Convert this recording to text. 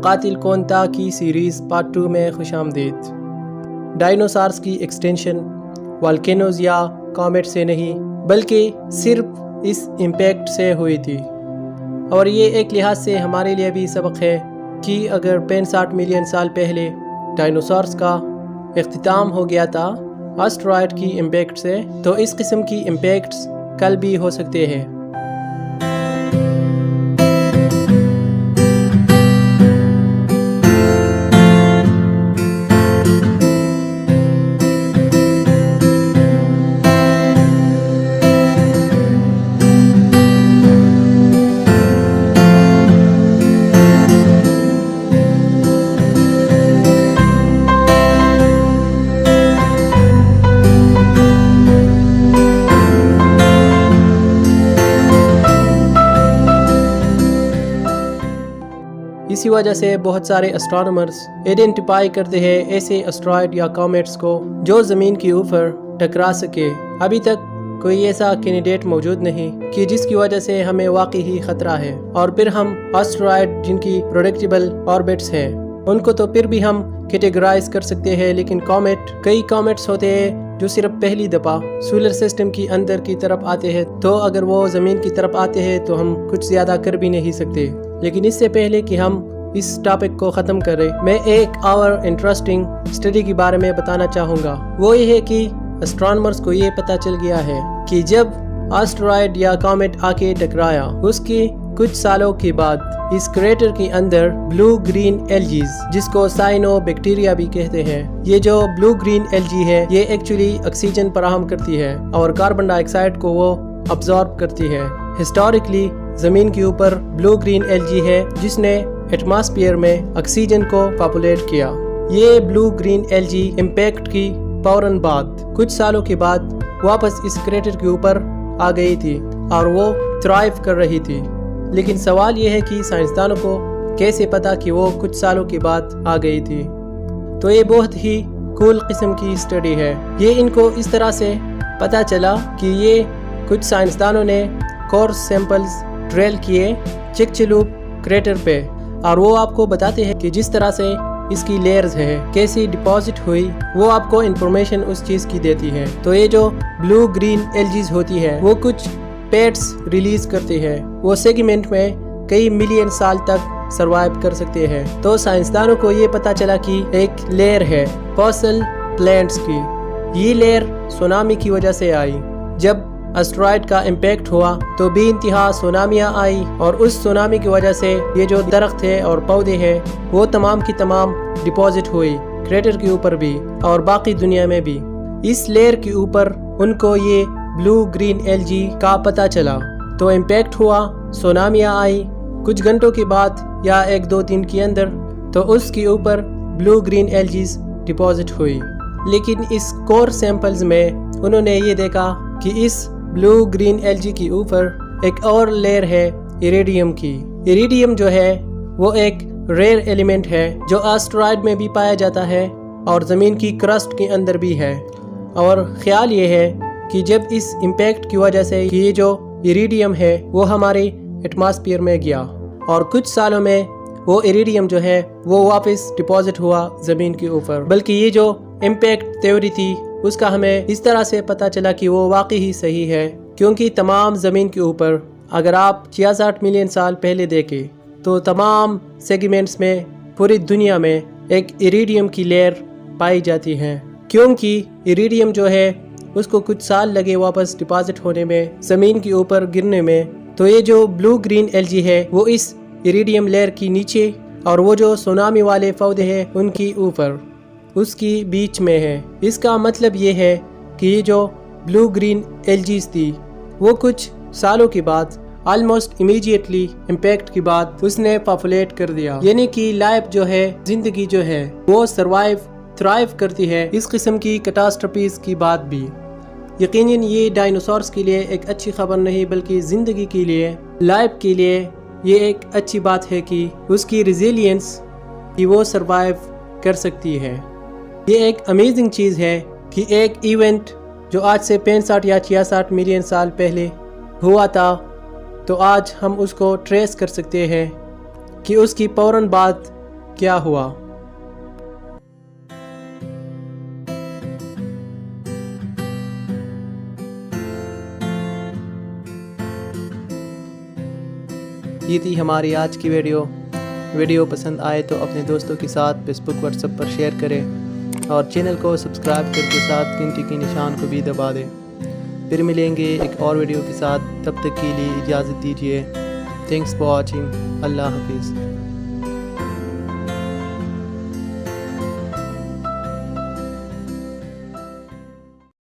قاتل کون تھا کی سیریز پارٹ 2 میں خوش آمدید۔ ڈائنوسارز کی ایکسٹینشن والکینوز یا کامٹ سے نہیں بلکہ صرف اس امپیکٹ سے ہوئی تھی، اور یہ ایک لحاظ سے ہمارے لیے بھی سبق ہے کہ اگر 65 ملین سال پہلے ڈائنوسارز کا اختتام ہو گیا تھا آسٹرائڈ کی امپیکٹ سے، تو اس قسم کی امپیکٹس کل بھی ہو سکتے ہیں۔ اسی وجہ سے بہت سارے اسٹرانومرز آئیڈینٹیفائی کرتے ہیں ایسے اسٹرائڈ یا کامٹس کو جو زمین کے اوپر ٹکرا سکے۔ ابھی تک کوئی ایسا کینڈیڈیٹ موجود نہیں کہ جس کی وجہ سے ہمیں واقعی خطرہ ہے، اور پھر ہم اسٹرائڈ جن کی پروڈکٹیبل آربٹس ہیں ان کو تو پھر بھی ہم کیٹیگرائز کر سکتے ہیں، لیکن کئی کامٹس ہوتے ہیں جو صرف پہلی دفعہ سولر سسٹم کی اندر کی طرف آتے ہیں، تو اگر وہ زمین کی طرف آتے ہیں تو ہم کچھ زیادہ کر بھی نہیں سکتے۔ لیکن اس سے پہلے کہ ہم اس ٹاپک کو ختم کریں، میں ایک اور انٹرسٹنگ اسٹڈی کے بارے میں بتانا چاہوں گا۔ وہ یہ ہے کہ اسٹرانومرز کو یہ پتہ چل گیا ہے کہ جب آسٹرائڈ یا کامٹ آ کے ٹکرایا اس کے کچھ سالوں کے بعد اس کریٹر کے اندر بلو گرین ایلجیز، جس کو سائنو بیکٹیریا بھی کہتے ہیں، یہ جو بلو گرین ایلجی ہے یہ ایکچولی آکسیجن فراہم کرتی ہے اور کاربن ڈائی آکسائڈ کو وہ ابزارب کرتی ہے۔ ہسٹوریکلی زمین کے اوپر بلو گرین ایلجی ہے جس نے ایٹماسفیئر میں آکسیجن کو پاپولیٹ کیا۔ یہ بلو گرین ایلجی امپیکٹ کی فوراً بعد کچھ سالوں کے بعد واپس اس کریٹر کے اوپر آ گئی تھی اور وہ تھرائیو کر رہی تھی۔ لیکن سوال یہ ہے کہ سائنسدانوں کو کیسے پتا کہ وہ کچھ سالوں کے بعد آ گئی تھی؟ تو یہ بہت ہی کول قسم کی اسٹڈی ہے۔ یہ ان کو اس طرح سے پتا چلا کہ یہ کچھ سائنسدانوں نے کورس سیمپلز ڈرل کیے چکچلوپ کریٹر پہ، اور وہ آپ کو بتاتے ہیں کہ جس طرح سے اس کی لیئرز ہے کیسی ڈپازٹ ہوئی، وہ آپ کو انفارمیشن اس چیز کی دیتی ہے۔ تو یہ جو بلو گرین ایلجیز ہوتی ہے وہ کچھ پیٹس ریلیز کرتی ہے، وہ سیگمنٹ میں کئی ملین سال تک سروائیو کر سکتے ہیں۔ تو سائنسدانوں کو یہ پتا چلا کہ ایک لیئر ہے فوسل پلانٹس کی، یہ لیئر سونامی کی وجہ سے آئی۔ جب اسٹرائڈ کا امپیکٹ ہوا تو بے انتہا سونامیاں آئی، اور اس سونامی کی وجہ سے یہ جو درخت ہے اور پودے ہیں وہ تمام کی تمام ڈپازٹ ہوئی کریٹر کے اوپر بھی اور باقی دنیا میں بھی۔ اس لیئر کے اوپر ان کو یہ بلو گرین ایلجی کا پتہ چلا، تو امپیکٹ ہوا، سونامیاں آئی کچھ گھنٹوں کے بعد یا 1-2 دن کے اندر، تو اس کے اوپر بلو گرین ایلجیز ڈپازٹ ہوئی۔ لیکن اس کور سیمپلز میں انہوں نے یہ دیکھا کہ اس بلو گرین ایلجی کے اوپر ایک اور لیئر ہے ایریڈیم کی۔ ایریڈیم جو ہے وہ ایک ریئر ایلیمنٹ ہے جو آسٹرائڈ میں بھی پایا جاتا ہے اور زمین کی کرسٹ کے اندر بھی ہے، اور خیال یہ ہے کہ جب اس امپیکٹ کی وجہ سے یہ جو ایریڈیم ہے وہ ہمارے ایٹماسفیئر میں گیا، اور کچھ سالوں میں وہ ایریڈیم جو ہے وہ واپس ڈپازٹ ہوا زمین کے اوپر۔ بلکہ یہ جو امپیکٹ تھیوری تھی اس کا ہمیں اس طرح سے پتہ چلا کہ وہ واقعی صحیح ہے، کیونکہ تمام زمین کے اوپر اگر آپ 66 ملین سال پہلے دیکھیں تو تمام سیگمنٹس میں پوری دنیا میں ایک ایریڈیم کی لیئر پائی جاتی ہے، کیونکہ ایریڈیم جو ہے اس کو کچھ سال لگے واپس ڈپازٹ ہونے میں، زمین کے اوپر گرنے میں۔ تو یہ جو بلو گرین ایلجی ہے وہ اس ایریڈیم لیئر کی نیچے، اور وہ جو سونامی والے پودے ہیں ان کی اوپر، اس کی بیچ میں ہے۔ اس کا مطلب یہ ہے کہ یہ جو بلو گرین ایلجیز تھی وہ کچھ سالوں کے بعد آلموسٹ امیجیٹلی امپیکٹ کے بعد اس نے پاپولیٹ کر دیا، یعنی کہ لائف جو ہے، زندگی جو ہے وہ تھرائیو کرتی ہے اس قسم کی کیٹاسٹرفیز کی بعد بھی۔ یقیناً یہ ڈائنوسارز کے لیے ایک اچھی خبر نہیں بلکہ زندگی کے لیے، لائف کے لیے یہ ایک اچھی بات ہے کہ اس کی ریزیلینس کہ وہ سروائیو کر سکتی ہے۔ یہ ایک امیزنگ چیز ہے کہ ایک ایونٹ جو آج سے 65 یا 66 ملین سال پہلے ہوا تھا، تو آج ہم اس کو ٹریس کر سکتے ہیں کہ اس کی فوراً بعد کیا ہوا؟ یہ تھی ہماری آج کی ویڈیو پسند آئے تو اپنے دوستوں کے ساتھ فیس بک واٹس ایپ پر شیئر کریں اور چینل کو سبسکرائب کر کے ساتھ گھنٹی کے نشان کو بھی دبا دیں۔ پھر ملیں گے ایک اور ویڈیو کے ساتھ، تب تک کے لیے اجازت دیجیے۔ Thanks for watching. اللہ حافظ۔